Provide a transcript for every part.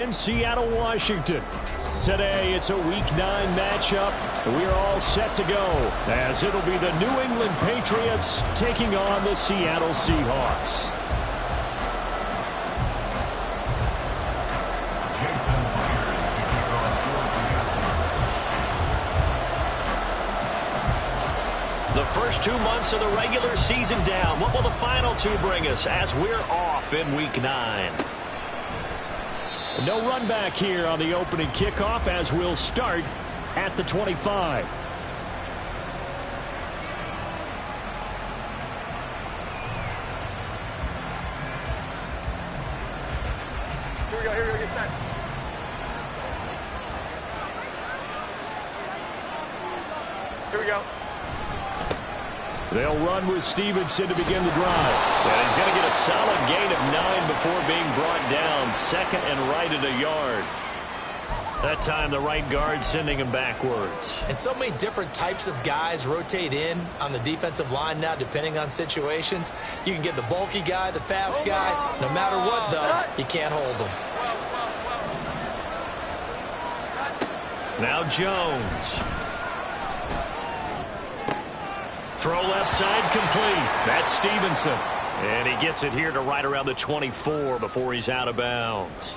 In Seattle, Washington. Today, it's a Week 9 matchup. We're all set to go, as it'll be the New England Patriots taking on the Seattle Seahawks. The first 2 months of the regular season down. What will the final 2 bring us as we're off in Week 9? No run back here on the opening kickoff as we'll start at the 25. Here we go, get set. Here we go. They'll run with Stevenson to begin the drive. Yeah, he's going to get a solid gain of 9 before being brought down. Second and right at a yard. That time the right guard sending him backwards. And so many different types of guys rotate in on the defensive line now depending on situations. You can get the bulky guy, the fast guy. No matter what, though, you can't hold him. Now Jones. Throw left side complete. That's Stevenson. And he gets it here to right around the 24 before he's out of bounds.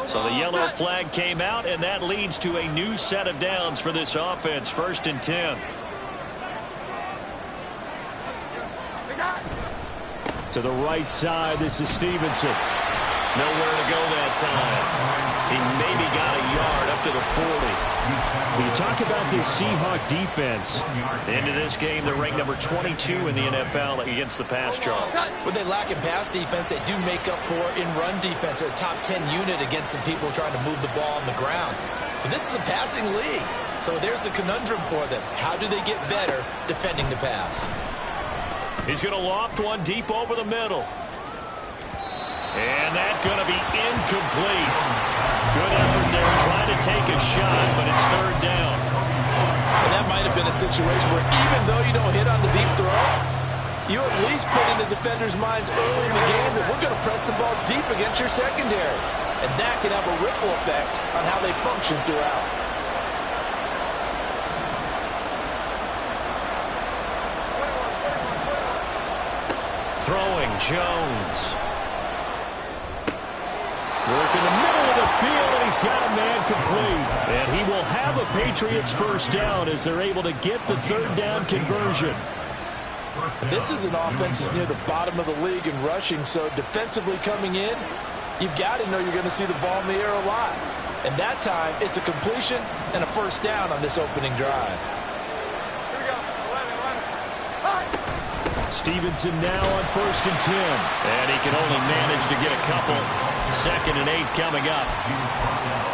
So the yellow flag came out, and that leads to a new set of downs for this offense. 1st and 10. To the right side, this is Stevenson. Nowhere to go that time. He maybe got a yard up to the 40. When you talk about this Seahawk defense, Into this game, they're ranked number 22 in the NFL against the pass charge. When they lack in pass defense, they do make up for in run defense. They're a top 10 unit against the people trying to move the ball on the ground. But this is a passing league, so there's a conundrum for them. How do they get better defending the pass? He's going to loft one deep over the middle. And that's going to be incomplete. Good effort there trying to take a shot, but it's 3rd down. And that might have been a situation where even though you don't hit on the deep throw, you at least put in the defenders' minds early in the game that we're going to press the ball deep against your secondary. And that can have a ripple effect on how they function throughout. Throwing Jones. work in the middle of the field, and he's got a man complete. And he will have a Patriots 1st down as they're able to get the 3rd down conversion. This is an offense that's near the bottom of the league in rushing, so defensively coming in, you've got to know you're going to see the ball in the air a lot. And that time, it's a completion and a 1st down on this opening drive. Stevenson now on 1st and 10. And he can only manage to get a couple. 2nd and 8 coming up.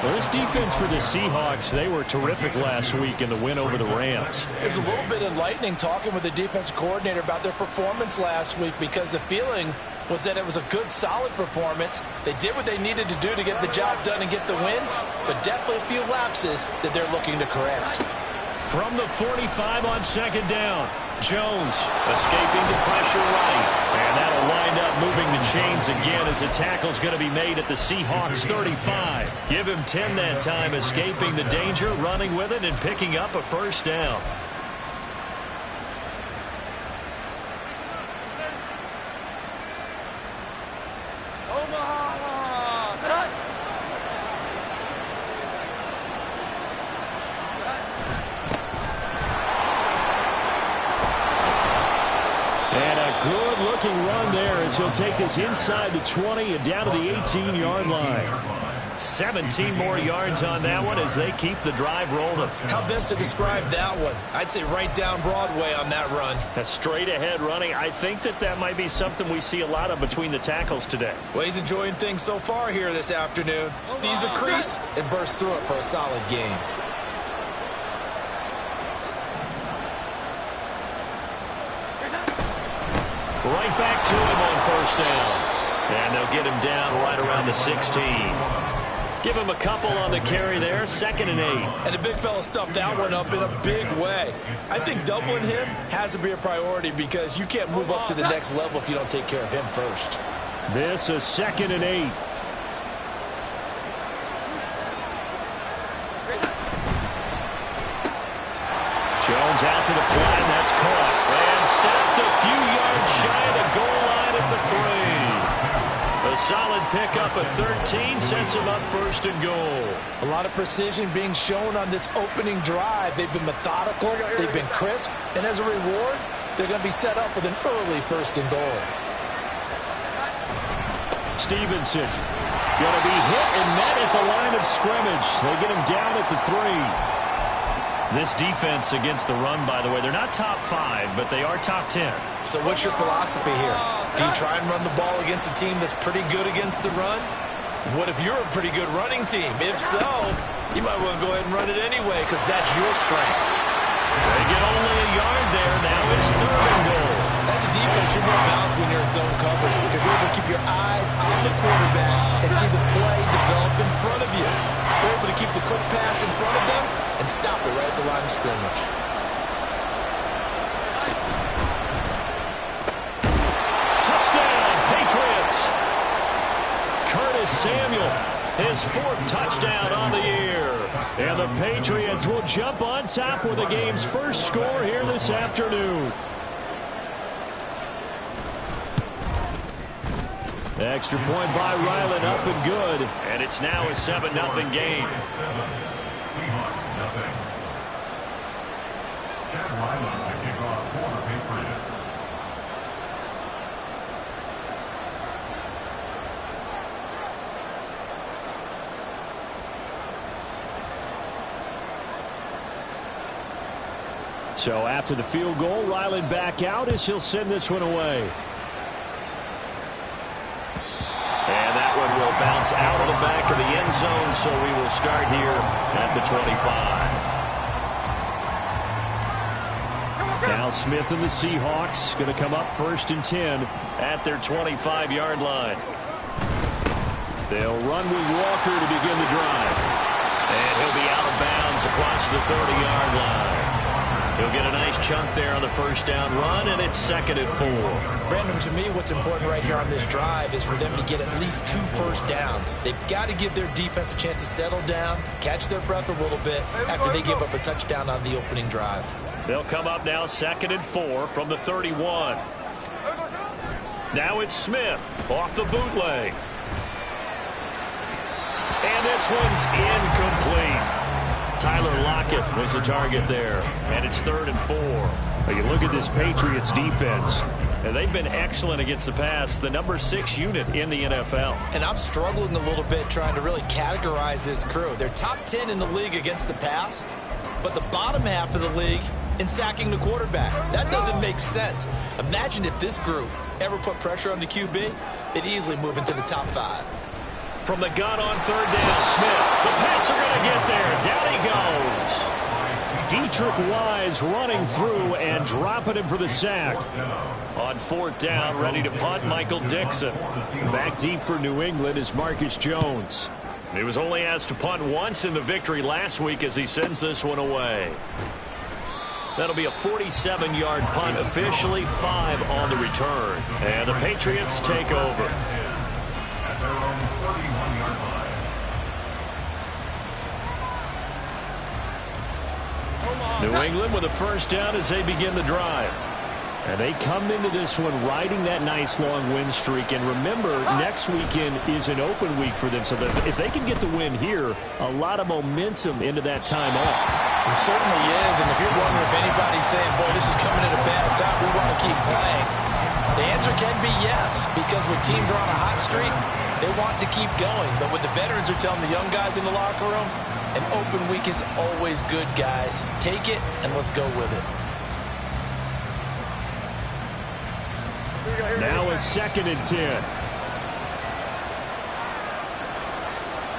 Well, this defense for the Seahawks, they were terrific last week in the win over the Rams. It was a little bit enlightening talking with the defensive coordinator about their performance last week, because the feeling was that it was a good, solid performance. They did what they needed to do to get the job done and get the win, but definitely a few lapses that they're looking to correct. From the 45 on 2nd down, Jones escaping the pressure right. And that'll wind up moving the chains again as the tackle's going to be made at the Seahawks 35. Give him 10 that time, escaping the danger, running with it, and picking up a 1st down. Good-looking run there as he'll take this inside the 20 and down to the 18-yard line. 17 more yards on that one as they keep the drive rolling. How best to describe that one? I'd say right down Broadway on that run. A straight-ahead running. I think that might be something we see a lot of between the tackles today. Well, he's enjoying things so far here this afternoon. Sees a crease and bursts through it for a solid gain. Right back to him on 1st down. And they'll get him down right around the 16. Give him a couple on the carry there, 2nd and 8. And the big fella stuffed that one up in a big way. I think doubling him has to be a priority because you can't move up to the next level if you don't take care of him first. This is 2nd and 8. Jones out to the flat, and that's caught. And stopped a few yards shy of the goal line at the 3. A solid pickup at 13 sets him up 1st and goal. A lot of precision being shown on this opening drive. They've been methodical, they've been crisp, and as a reward, they're going to be set up with an early 1st and goal. Stevenson going to be hit and met at the line of scrimmage. They get him down at the 3. This defense against the run, by the way, they're not top 5, but they are top 10. So what's your philosophy here? Do you try and run the ball against a team that's pretty good against the run? What if you're a pretty good running team? If so, you might want to go ahead and run it anyway because that's your strength. They get only a yard there. Now it's 3rd and goal. As a defense, you're more balanced when you're in zone coverage because you're able to keep your eyes on the quarterback and see the play develop in front of you. You're able to keep the quick pass in front of them and stop it right at the line of scrimmage. Touchdown, Patriots! Curtis Samuel, his 4th touchdown on the year. And the Patriots will jump on top with the game's first score here this afternoon. Extra point by Ryland, up and good. And it's now a 7-0 game. So after the field goal, Ryland back out as he'll send this one away. And that one will bounce out of the back of the end zone, so we will start here at the 25. Now Smith and the Seahawks going to come up 1st and 10 at their 25-yard line. They'll run with Walker to begin the drive. And he'll be out of bounds across the 30-yard line. He'll get a nice chunk there on the 1st down run, and it's 2nd and 4. Brandon, to me, what's important right here on this drive is for them to get at least 2 first downs. They've got to give their defense a chance to settle down, catch their breath a little bit after they give up a touchdown on the opening drive. They'll come up now 2nd and 4 from the 31. Now it's Smith off the bootleg. And this one's incomplete. Tyler Lockett was the target there, and it's 3rd and 4. You look at this Patriots defense. And they've been excellent against the pass, the number 6 unit in the NFL. And I'm struggling a little bit trying to really categorize this crew. They're top 10 in the league against the pass, but the bottom half of the league in sacking the quarterback. That doesn't make sense. Imagine if this group ever put pressure on the QB, they'd easily move into the top 5. From the gun on 3rd down, Smith. The Pats are going to get there. Down he goes. Dietrich Wise running through and dropping him for the sack. On 4th down, ready to punt, Michael Dixon. Back deep for New England is Marcus Jones. He was only asked to punt once in the victory last week as he sends this one away. That'll be a 47-yard punt, officially 5 on the return. And the Patriots take over. New England with a 1st down as they begin the drive. And they come into this one riding that nice long win streak. And remember, next weekend is an open week for them. So that if they can get the win here, a lot of momentum into that time off. It certainly is. And if you're wondering if anybody's saying, boy, this is coming at a bad time, we want to keep playing, the answer can be yes. Because when teams are on a hot streak, they want to keep going. But what the veterans are telling the young guys in the locker room, an open week is always good, guys. Take it, and let's go with it. Now a 2nd and 10. Here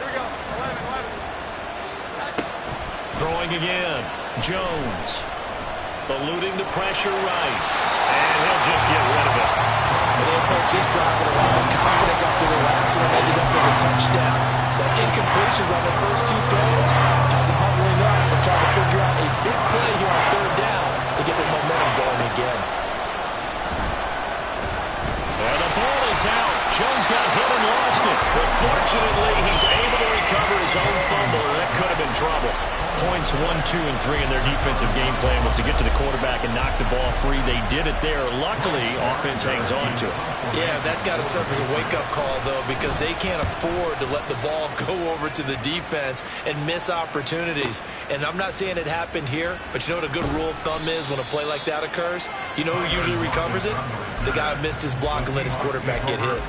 we go. 11. Throwing again. Jones. Eluding the pressure right. And he'll just get rid of it. And they approach this drive with a lot of confidence after the last one ended up as a touchdown. That incomplete completions on their first 2 throws has them huddling up and trying to figure out a big play here on 3rd down to get their momentum going again. And the ball is out. Jones got hit and lost it. But fortunately, he's able to recover his own fumble, and that could have been trouble. Points 1, 2, and 3 in their defensive game plan was to get to the quarterback and knock the ball free. They did it there. Luckily, offense hangs on to it. Yeah, that's got to serve as a wake-up call, though, because they can't afford to let the ball go over to the defense and miss opportunities. And I'm not saying it happened here, but you know what a good rule of thumb is when a play like that occurs? You know who usually recovers it? The guy who missed his block and let his quarterback get hit.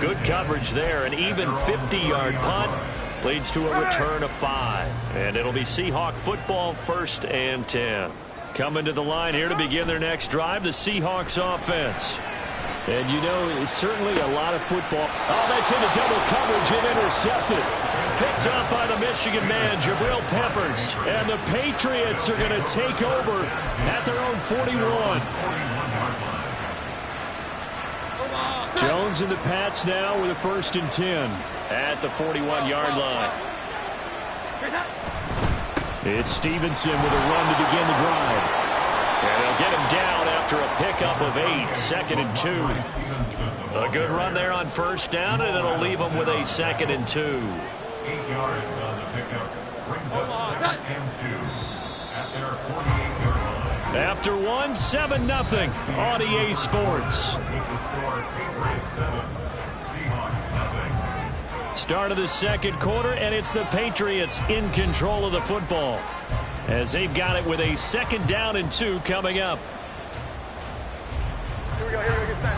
Good coverage there. An even 50-yard punt leads to a return of 5. And it'll be Seahawk football, 1st and 10. Coming to the line here to begin their next drive, the Seahawks offense. And you know, it's certainly a lot of football. Oh, that's into double coverage and intercepted. Picked up by the Michigan man, Jabril Peppers. And the Patriots are going to take over at their own 41. Jones and the Pats now with a 1st and 10. At the 41-yard line. It's Stevenson with a run to begin the drive. And they'll get him down after a pickup of 8, 2nd and 2. A good run there on 1st down, and it'll leave them with a 2nd and 2. 8 yards on the pickup. Brings up 2nd and 2 at their 48-yard line. After 1, 7-0 on EA Sports. Start of the 2nd quarter, and it's the Patriots in control of the football as they've got it with a 2nd down and 2 coming up. Here we go, get set.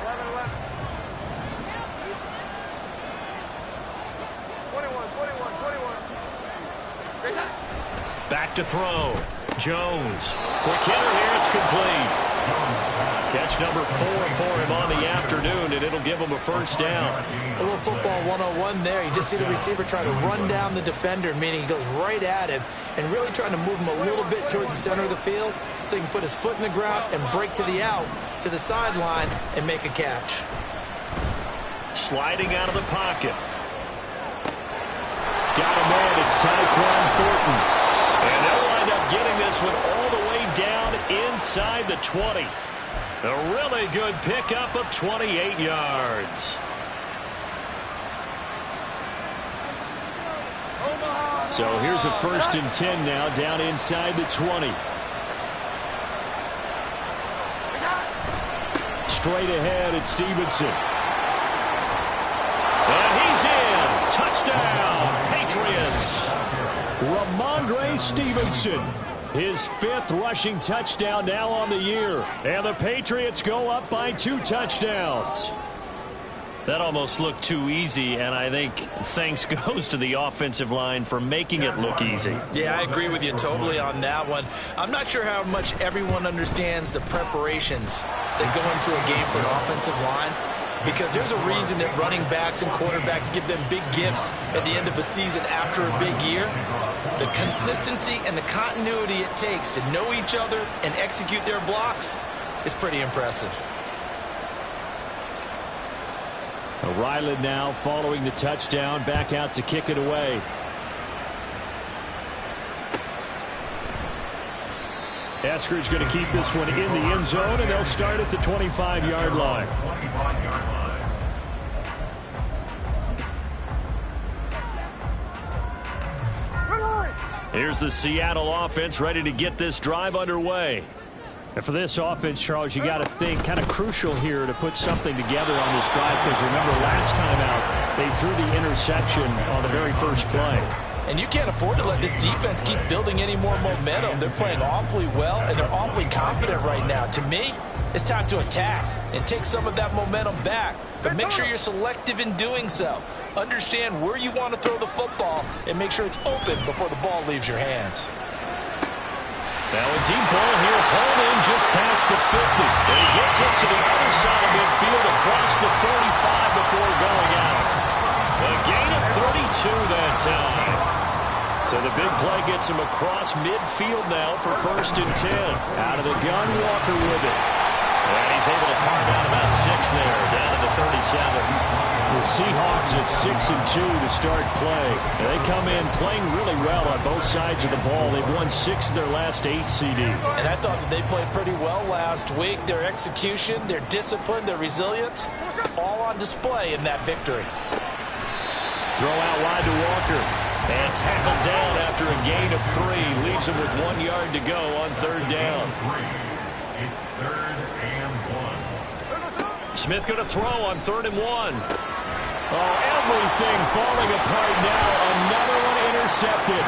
11. 21. Back to throw. Jones. Quick hitter here. It's complete. Catch number 4 for him on the afternoon, and it'll give him a 1st down. A little football 101 there. You just see the receiver try to run down the defender, meaning he goes right at him and really trying to move him a little bit towards the center of the field so he can put his foot in the ground and break to the out, to the sideline, and make a catch. Sliding out of the pocket. Got him in. It's Tyquan Thornton. And they'll wind up getting this one all the way down inside the 20. A really good pickup of 28 yards. So here's a 1st and 10 now down inside the 20. Straight ahead, it's Stevenson. And he's in. Touchdown, Patriots. Ramondre Stevenson. His 5th rushing touchdown now on the year. And the Patriots go up by 2 touchdowns. That almost looked too easy, and I think thanks goes to the offensive line for making it look easy. Yeah, I agree with you totally on that one. I'm not sure how much everyone understands the preparations that go into a game for an offensive line, because there's a reason that running backs and quarterbacks give them big gifts at the end of the season after a big year. The consistency and the continuity it takes to know each other and execute their blocks is pretty impressive. Ryland now following the touchdown, back out to kick it away. Eskridge going to keep this one in the end zone, and they'll start at the 25-yard line. Here's the Seattle offense ready to get this drive underway. And for this offense, Charles, you got to think kind of crucial here to put something together on this drive, because remember last time out they threw the interception on the very first play. And you can't afford to let this defense keep building any more momentum. They're playing awfully well, and they're awfully confident right now. To me, it's time to attack and take some of that momentum back. But make sure you're selective in doing so. Understand where you want to throw the football and make sure it's open before the ball leaves your hands. Now a deep ball here, hauled in just past the 50. And he gets us to the other side of midfield across the 45 before going out. A gain of 32 that time. So the big play gets him across midfield now for 1st and 10. Out of the gun, Walker with it. And he's able to carve out about 6 there, down to the 37. The Seahawks at 6-2 to start play. And they come in playing really well on both sides of the ball. They've won 6 of their last 8, CD. And I thought that they played pretty well last week. Their execution, their discipline, their resilience, all on display in that victory. Throw out wide to Walker. And tackled down after a gain of 3. Leaves him with 1 yard to go on 3rd down. It's 3rd and 1. Smith going to throw on 3rd and 1. Oh, everything falling apart now. Another one intercepted.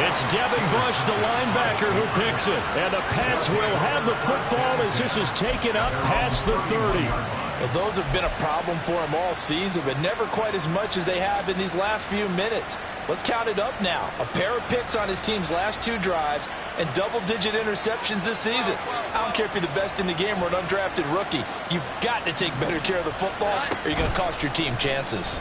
It's Devin Bush, the linebacker, who picks it. And the Pats will have the football as this is taken up past the 30. Well, those have been a problem for him all season, but never quite as much as they have in these last few minutes. Let's count it up now. A pair of picks on his team's last 2 drives and double-digit interceptions this season. I don't care if you're the best in the game or an undrafted rookie. You've got to take better care of the football or you're going to cost your team chances.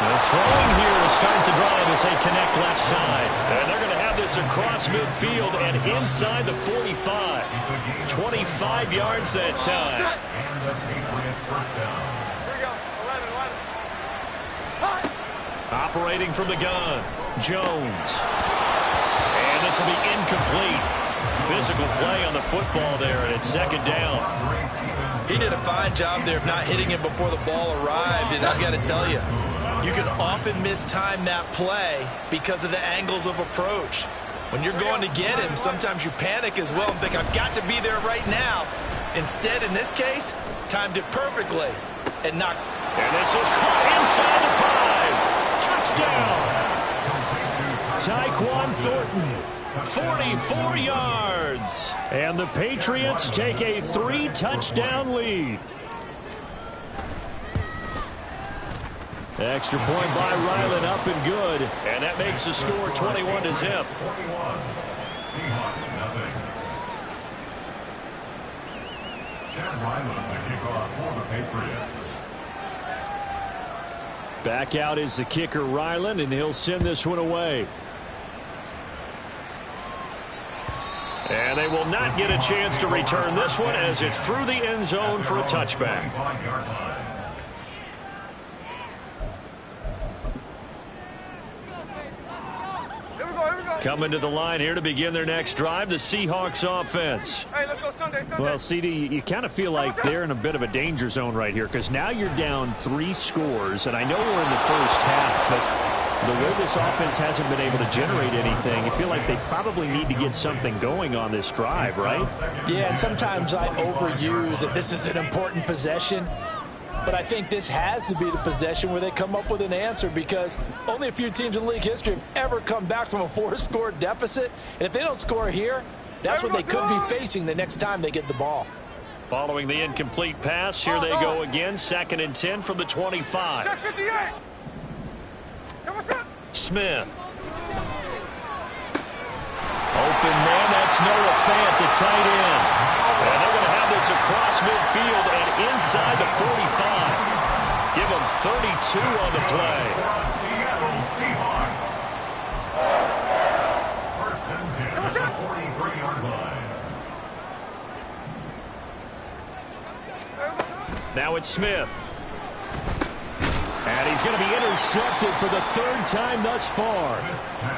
They're throwing here to start the drive as they connect left side. And they're going to have this across midfield and inside the 45. 25 yards that time. And the Patriot first down. Operating from the gun, Jones. And this will be incomplete. Physical play on the football there, and it's 2nd down. He did a fine job there of not hitting him before the ball arrived, and I've got to tell you, you can often mistime that play because of the angles of approach. When you're going to get him, sometimes you panic as well and think, I've got to be there right now. Instead, in this case, timed it perfectly and knocked. And this is caught inside the 5. Touchdown. Tyquan Thornton, 44 yards. And the Patriots take a 3-touchdown lead. Extra point by Ryland, up and good. And that makes the score 21-0. 21. Seahawks, nothing. Chad Ryland, the kickoff for the Patriots. Back out is the kicker, Ryland, and he'll send this one away. And they will not get a chance to return this one as it's through the end zone for a touchback. Coming to the line here to begin their next drive, the Seahawks offense. Hey, let's go Sunday. Well, CD, you kind of feel like they're in a bit of a danger zone right here because now you're down 3 scores, and I know we're in the first half, but the way this offense hasn't been able to generate anything, you feel like they probably need to get something going on this drive, right? Yeah, and sometimes I overuse that this is an important possession. But I think this has to be the possession where they come up with an answer because only a few teams in league history have ever come back from a 4-score deficit. And if they don't score here, that's what they could be facing the next time they get the ball. Following the incomplete pass, here they go again. 2nd and 10 from the 25. Smith. Open man, that's Noah Fant, the tight end. And they're going to have this across midfield and inside the 45. Give them 32 on the play. Seattle Seahawks. First and 10 at the 43-yard line. Now it's Smith. And he's going to be intercepted for the 3rd time thus far.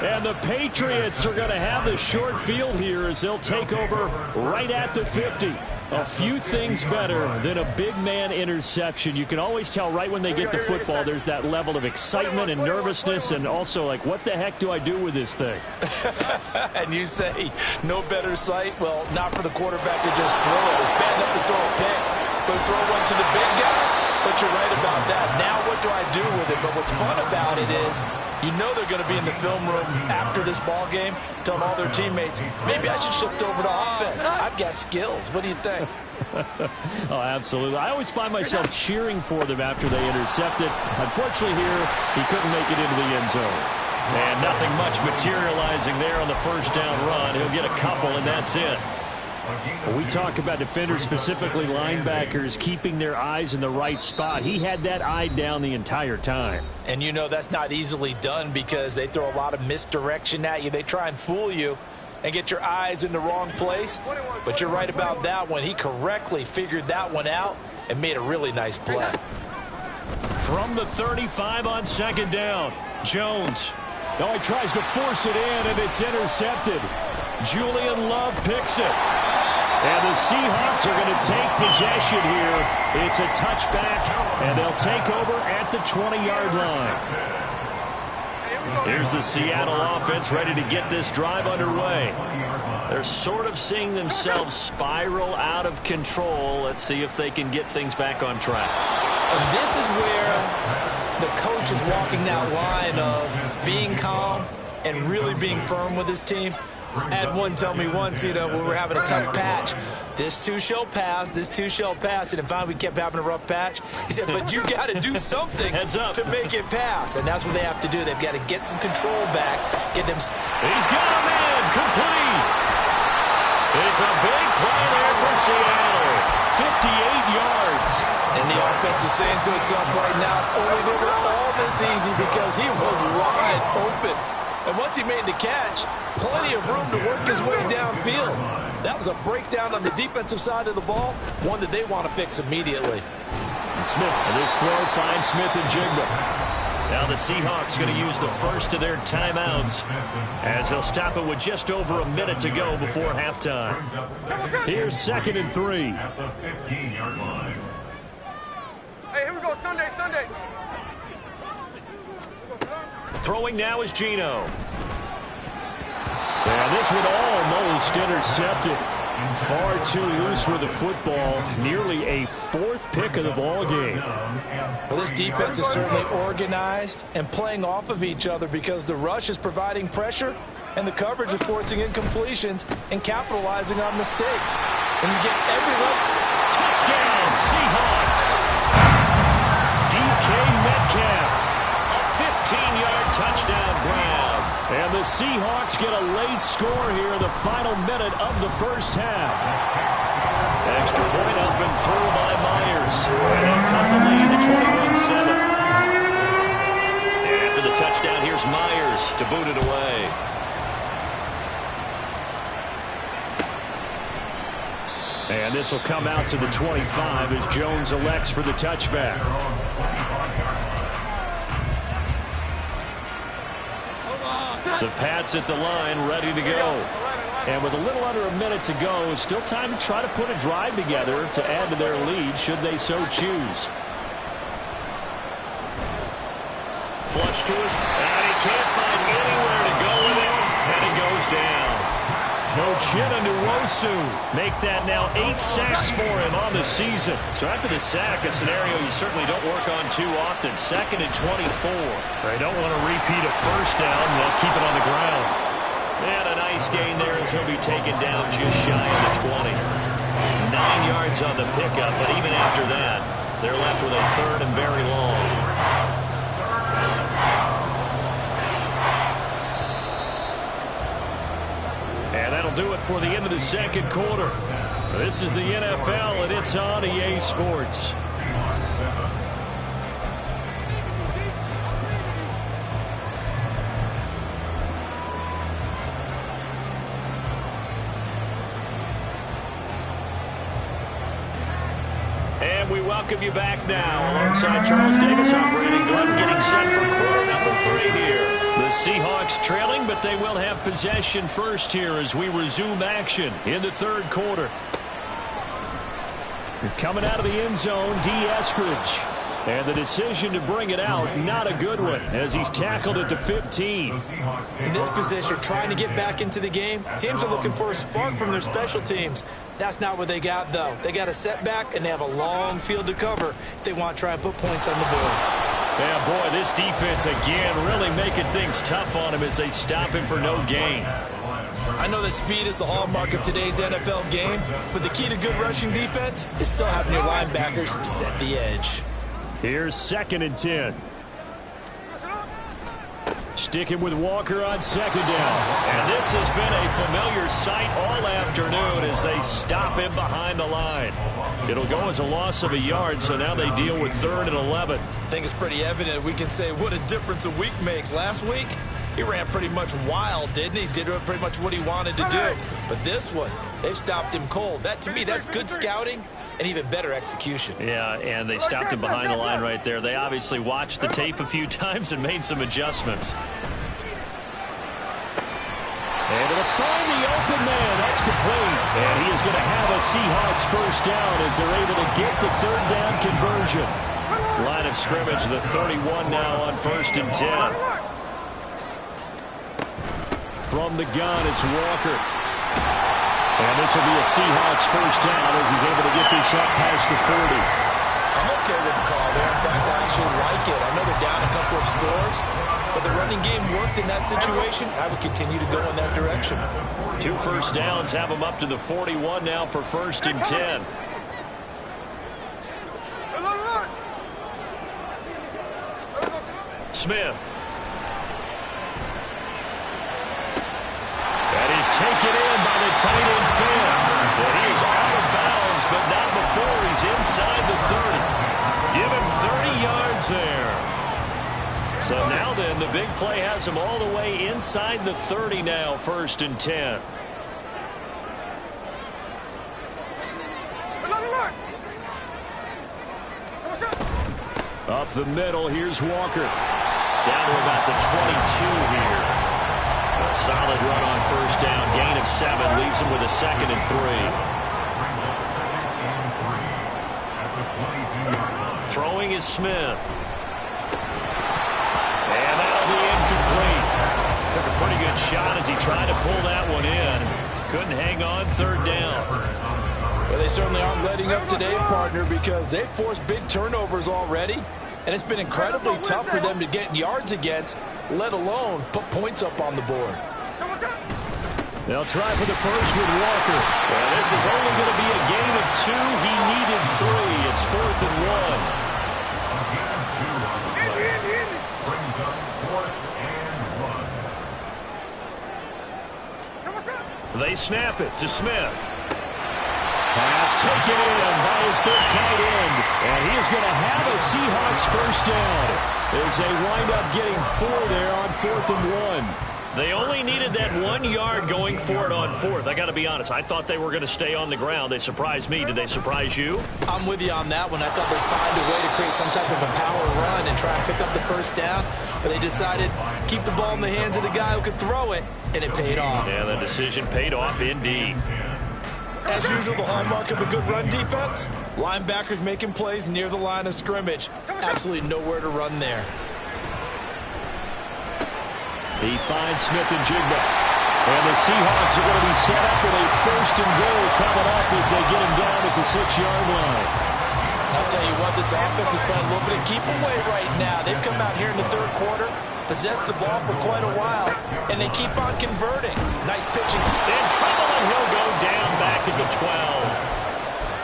And the Patriots are going to have the short field here as they'll take over right at the 50. A few things better than a big man interception. You can always tell right when they get the football, there's that level of excitement and nervousness and also like, what the heck do I do with this thing? And you say, no better sight? Well, not for the quarterback to just throw it. It's bad enough to throw a pick, but throw one to the big guy. But you're right about that. Now what do I do with it? But what's fun about it is you know they're going to be in the film room after this ball game telling all their teammates, maybe I should shift over to offense. I've got skills. What do you think? Oh, absolutely. I always find myself cheering for them after they intercept it. Unfortunately here, he couldn't make it into the end zone. And nothing much materializing there on the first down run. He'll get a couple, and that's it. We talk about defenders, specifically linebackers, keeping their eyes in the right spot. He had that eye down the entire time. And you know that's not easily done because they throw a lot of misdirection at you. They try and fool you. and get your eyes in the wrong place. But you're right about that one. He correctly figured that one out and made a really nice play. From the 35 on second down, Jones. Oh, he tries to force it in, and it's intercepted. Julian Love picks it. And the Seahawks are going to take possession here. It's a touchback, and they'll take over at the 20-yard line. Here's the Seattle offense ready to get this drive underway. They're sort of seeing themselves spiral out of control. Let's see if they can get things back on track. And this is where the coach is walking that line of being calm and really being firm with his team. I had one tell me once, when we were having a tough patch, this too shall pass, this too shall pass. And finally we kept having a rough patch. He said, but you got to do something to make it pass. And that's what they have to do. They've got to get some control back. Get them. He's got a man complete. It's a big play there for Seattle. 58 yards. And the offense is saying to itself right now, only they were all this easy because he was wide open. And once he made the catch, plenty of room to work his way downfield. That was a breakdown on the defensive side of the ball, one that they want to fix immediately. And Smith, this throw finds Smith and Jigba. Now the Seahawks going to use the first of their timeouts as they'll stop it with just over a minute to go before halftime. Here's 2nd and 3. At the 15-yard line. Hey, here we go, Sunday. Throwing now is Geno. And this one almost intercepted. Far too loose with the football. Nearly a 4th pick of the ball game. Well, this defense is certainly organized and playing off of each other because the rush is providing pressure and the coverage is forcing incompletions and capitalizing on mistakes. And you get everyone. Touchdown, Seahawks. DK Metcalf. 15-yard touchdown grab. And the Seahawks get a late score here in the final minute of the first half. Extra point up and through by Myers. And they'll cut the lead to 21-7. After the touchdown, here's Myers to boot it away. And this will come out to the 25 as Jones elects for the touchback. The Pats at the line, ready to go. And with a little under a minute to go, still time to try to put a drive together to add to their lead should they so choose. Flush to us, and he can't find anywhere to go with it, and he goes down. Uchenna Nwosu make that now 8 sacks for him on the season. So after the sack, a scenario you certainly don't work on too often. 2nd and 24. They don't want to repeat a first down. They'll keep it on the ground. And a nice gain there as he'll be taken down just shy of the 20. 9 yards on the pickup, but even after that, they're left with a 3rd and very long. And that'll do it for the end of the second quarter. This is the NFL, and it's on EA Sports. And we welcome you back now. Alongside Charles Davis, I'm Brandon Glenn, getting set for quarter number 3 here. The Seahawks trailing, but they will have possession first here as we resume action in the third quarter. Coming out of the end zone, D. Eskridge. And the decision to bring it out, not a good one, as he's tackled at the 15. In this position, trying to get back into the game, teams are looking for a spark from their special teams. That's not what they got, though. They got a setback, and they have a long field to cover if they want to try and put points on the board. Yeah, boy, this defense, again, really making things tough on him as they stop him for no gain. I know that speed is the hallmark of today's NFL game, but the key to good rushing defense is still having your linebackers set the edge. Here's 2nd and 10. Sticking with Walker on 2nd down. And this has been a familiar sight all afternoon as they stop him behind the line. It'll go as a loss of a yard, so now they deal with 3rd and 11. I think it's pretty evident we can say what a difference a week makes. Last week, He ran pretty much wild, didn't he? Did pretty much what he wanted to do. But this one, they've stopped him cold. That, to me, that's good scouting and even better execution. Yeah, and they stopped him behind the line right there. They obviously watched the tape a few times and made some adjustments. Able to find the open man. That's complete. And he is going to have a Seahawks first down as they're able to get the third down conversion. Line of scrimmage, the 31 now on 1st and 10. From the gun, it's Walker. And this will be a Seahawks first down as he's able to get this up past the 40. I'm okay with the call there. In fact, I actually like it. I know they're down a couple of scores, but the running game worked in that situation. I would continue to go in that direction. 2 first downs have them up to the 41 now for 1st and 10. Smith. That is taken in by the tight end Finn. Well, he is out of bounds, but not before he's inside the 30. Give him 30 yards there. So now then, the big play has him all the way inside the 30 now, 1st and 10. Up the middle, here's Walker. Down to about the 22 here. A solid run on 1st down. Gain of 7 leaves him with a 2nd and 3. Throwing is Smith. And that'll be incomplete. Took a pretty good shot as he tried to pull that one in. Couldn't hang on 3rd down. Well, they certainly aren't letting up today, partner, because they've forced big turnovers already. And it's been incredibly tough for them to get yards against, let alone put points up on the board. They'll try for the first with Walker. Well, this is only going to be a gain of 2. He needed 3. It's 4th and 1. They snap it to Smith. Pass taken in by his big tight end. And he is going to have a Seahawks first down as they wind up getting 4 there on 4th and 1. They only needed that 1 yard going for it on 4th. I got to be honest. I thought they were going to stay on the ground. They surprised me. Did they surprise you? I'm with you on that one. I thought they'd find a way to create some type of a power run and try and pick up the first down. But they decided keep the ball in the hands of the guy who could throw it, and it paid off. Yeah, the decision paid off indeed. As usual, the hallmark of a good run defense, linebackers making plays near the line of scrimmage. Absolutely nowhere to run there. He finds Smith and Jigba. And the Seahawks are going to be set up with a 1st and goal coming up as they get him down at the 6-yard line. I'll tell you what, this offense is playing a little bit of keep away right now. They've come out here in the 3rd quarter, possessed the ball for quite a while, and they keep on converting. Nice pitching. In trouble, and he'll go down back at the 12.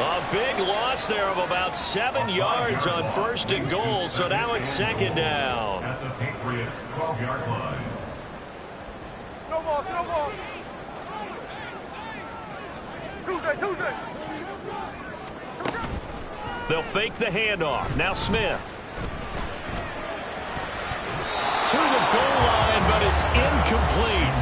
A big loss there of about 7 yards on 1st and goal, so now it's 2nd down. At the Patriots' 12-yard line. No ball, no ball. Tuesday. They'll fake the handoff. Now Smith. To the goal line, but it's incomplete.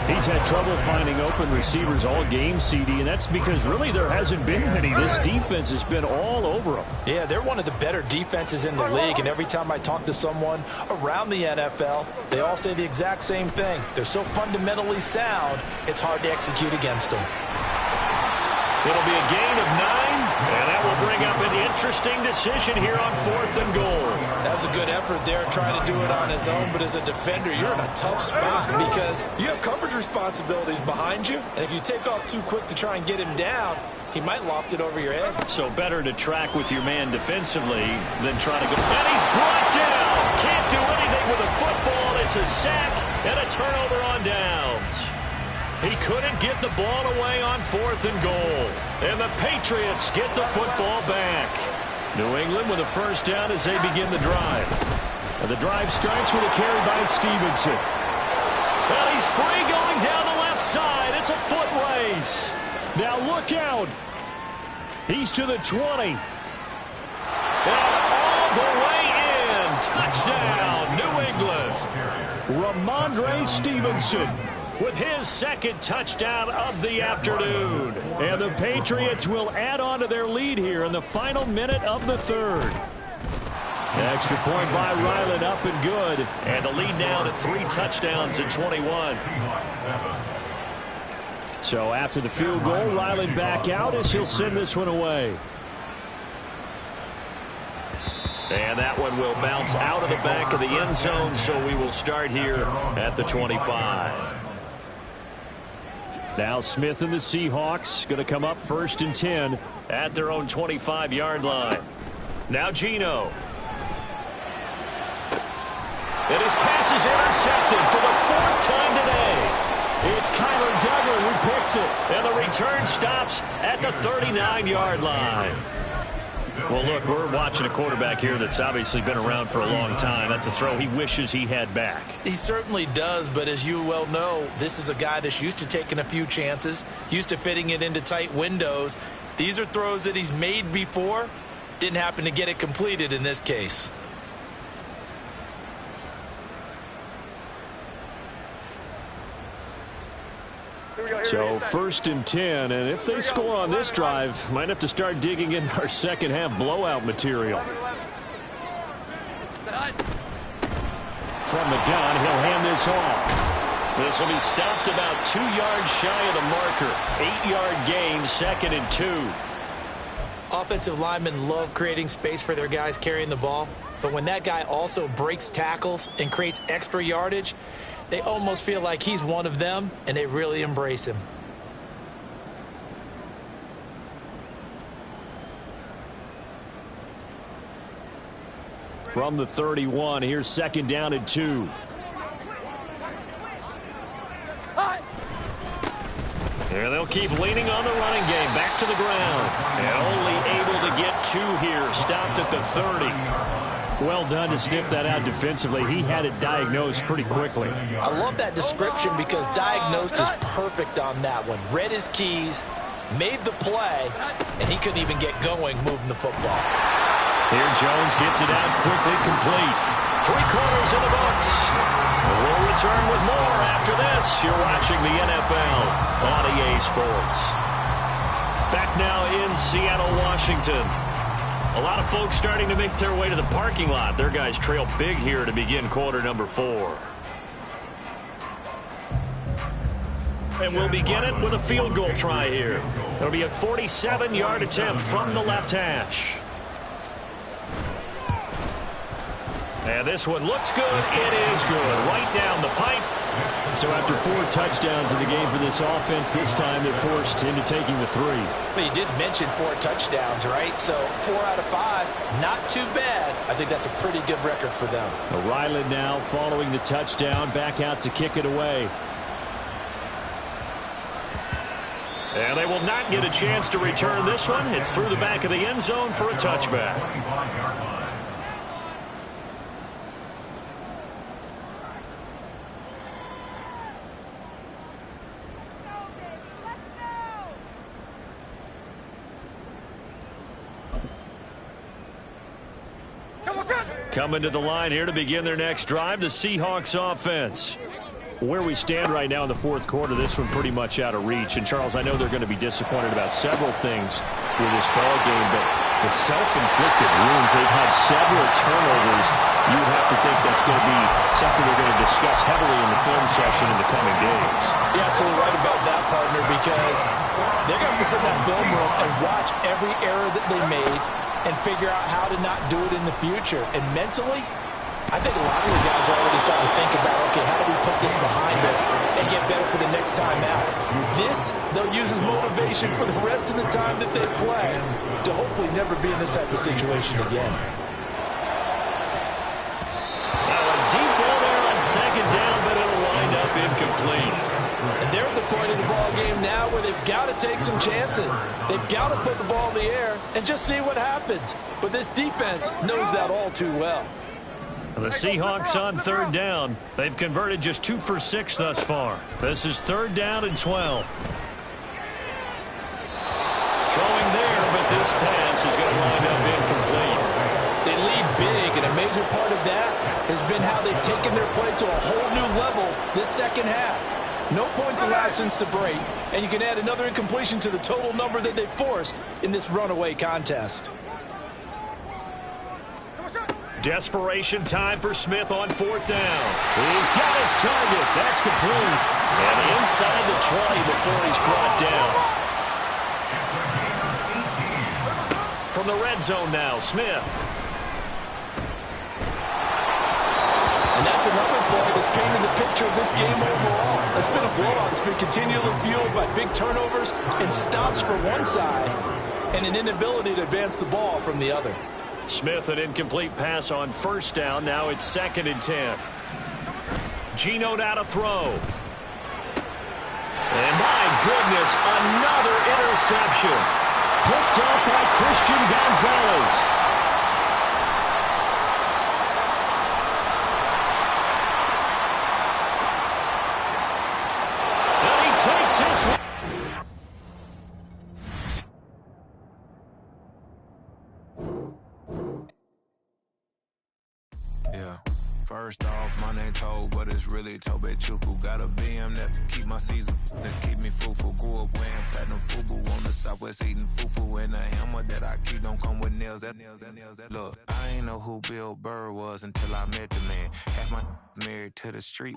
He's had trouble finding open receivers all game, CD, and that's because really there hasn't been many. This defense has been all over them. Yeah, they're one of the better defenses in the league, and every time I talk to someone around the NFL, they all say the exact same thing. They're so fundamentally sound, it's hard to execute against them. It'll be a gain of 9, and that will bring up an interesting decision here on 4th and goal. That was a good effort there trying to do it on his own, but as a defender, you're in a tough spot because you have coverage responsibilities behind you, and if you take off too quick to try and get him down, he might loft it over your head. So better to track with your man defensively than try to go. And he's brought down. Can't do anything with a football. It's a sack and a turnover on downs. He couldn't get the ball away on 4th and goal. And the Patriots get the football back. New England with a first down as they begin the drive. And the drive starts with a carry by Stevenson. Well, he's free going down the left side. It's a foot race. Now look out. He's to the 20. And all the way in. Touchdown, New England. Ramondre Stevenson with his second touchdown of the afternoon. And the Patriots will add on to their lead here in the final minute of the third. Extra point by Ryland, up and good. And the lead now to 3 touchdowns in 21. So after the field goal, Ryland back out as he'll send this one away. And that one will bounce out of the back of the end zone, so we will start here at the 25. Now Smith and the Seahawks going to come up 1st and 10 at their own 25-yard line. Now Geno. And his pass is intercepted for the 4th time today. It's Kyler Duggar who picks it. And the return stops at the 39-yard line. Well, look, we're watching a quarterback here that's obviously been around for a long time. That's a throw he wishes he had back. He certainly does, but as you well know, this is a guy that's used to taking a few chances, used to fitting it into tight windows. These are throws that he's made before. Didn't happen to get it completed in this case. So 1st and 10, and if they score on this drive, might have to start digging in our second half blowout material. From the gun, he'll hand this off. This will be stopped about 2 yards shy of the marker. 8-yard gain, 2nd and 2. Offensive linemen love creating space for their guys carrying the ball, but when that guy also breaks tackles and creates extra yardage, they almost feel like he's one of them, and they really embrace him. From the 31, here's 2nd down and 2. And they'll keep leaning on the running game. Back to the ground. And only able to get 2 here. Stopped at the 30. Well done to sniff that out defensively. He had it diagnosed pretty quickly. I love that description because diagnosed is perfect on that one. Read his keys, made the play, and he couldn't even get going moving the football. Here Jones gets it out quickly, complete. 3 quarters in the books. We'll return with more after this. You're watching the NFL on EA Sports. Back now in Seattle, Washington. A lot of folks starting to make their way to the parking lot. Their guys trail big here to begin quarter number 4. And we'll begin it with a field goal try here. It'll be a 47-yard attempt from the left hash. And this one looks good. It is good. Right down the pipe. So after 4 touchdowns in the game for this offense, this time they're forced into taking the 3. But you did mention 4 touchdowns, right? So 4 out of 5, not too bad. I think that's a pretty good record for them. Ryland now following the touchdown, back out to kick it away. And they will not get a chance to return this one. It's through the back of the end zone for a touchback. Coming to the line here to begin their next drive, the Seahawks offense. Where we stand right now in the 4th quarter, this one pretty much out of reach. And, Charles, I know they're going to be disappointed about several things with this ball game, but the self-inflicted wounds, they've had several turnovers. You would have to think that's going to be something they're going to discuss heavily in the film session in the coming days. You're absolutely right about that, partner, because they're going to have to sit in that film room and watch every error that they made and figure out how to not do it in the future. And mentally, I think a lot of the guys are already starting to think about, okay, how do we put this behind us and get better for the next time out? This, they'll use as motivation for the rest of the time that they play to hopefully never be in this type of situation again. Now a deep ball there on 2nd down, but it'll wind up incomplete. And they're at the point of the ball game now where they've got to take some chances. They've got to put the ball in the air and just see what happens. But this defense knows that all too well. The Seahawks on 3rd down. They've converted just 2 for 6 thus far. This is 3rd down and 12. Throwing there, but this pass is going to wind up incomplete. They lead big, and it may major part of that has been how they've taken their play to a whole new level this second half. No points allowed since the break, and you can add another incompletion to the total number that they forced in this runaway contest. Desperation time for Smith on fourth down. He's got his target. That's complete. And inside the 20 before he's brought down. From the red zone now, Smith. And that's another play that's painted the picture of this game overall. It's been a blowout. It's been continually fueled by big turnovers and stops for one side and an inability to advance the ball from the other. Smith, an incomplete pass on first down. Now it's 2nd and 10. Geno now to throw. And my goodness, another interception. Picked off by Christian Gonzalez. And he takes this one. Yeah. First off, my name Toad, but it's really Tobe Chuku. Got a BM that keep my season, that keep me fruitful. Grew up wearing platinum FUBU on the southwest eating fufu. And a hammer that I keep don't come with nails. Look, I ain't know who Bill Burr was until I met the man. Half my married to the street.